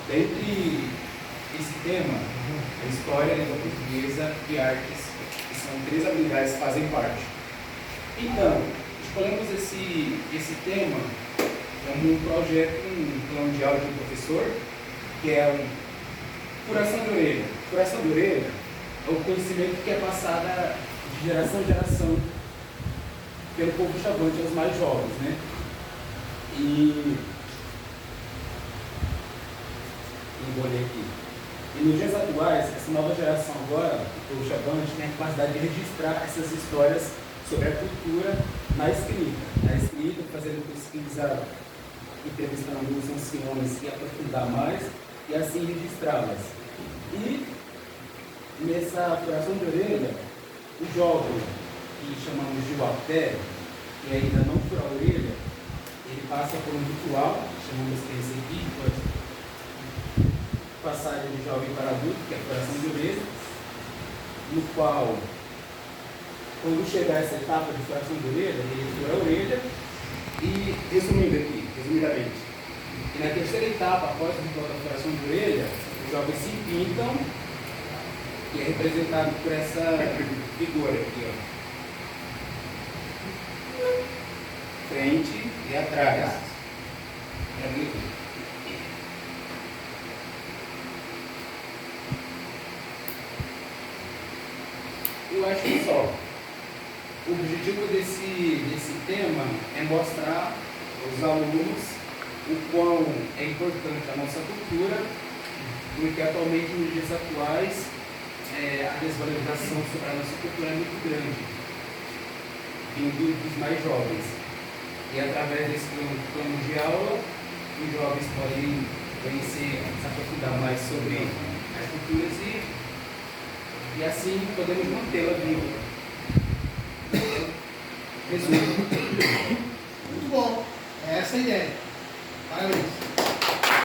Dentre esse tema, a história, a língua portuguesa e artes, que são 3 habilidades que fazem parte. Então, escolhemos esse tema como um projeto, um plano de aula de um professor, que é um furação de orelha. Furação de orelha é o conhecimento que é passado de geração em geração pelo povo chavante aos mais jovens, né? E nos dias atuais, essa nova geração agora, o povo chavante, tem a capacidade de registrar essas histórias sobre a cultura na escrita, fazendo pesquisa, entrevistando alguns anciões e aprofundar mais, e assim registrá-las. E nessa furação de orelha, o jovem, que chamamos de wapté, que ainda não fura a orelha, ele passa por um ritual, chamamos de recebi, passagem de jovem para adulto, que é a furação de orelha, no qual, quando chegar essa etapa de furação de orelha, ele fura a orelha e, resumidamente, e na terceira etapa, após o ritual da furação de orelha, os jovens se pintam, que é representado por essa figura aqui, ó. Frente e atrás. Eu acho que só. O objetivo desse tema é mostrar aos alunos o quão é importante a nossa cultura, porque atualmente, nos dias atuais, a desvalorização sobre a nossa cultura é muito grande, vindo dos mais jovens. E através desse plano de aula, os jovens podem conhecer, se aprofundar mais sobre as culturas e assim podemos mantê-la viva. Resumo. Muito bom, é essa a ideia.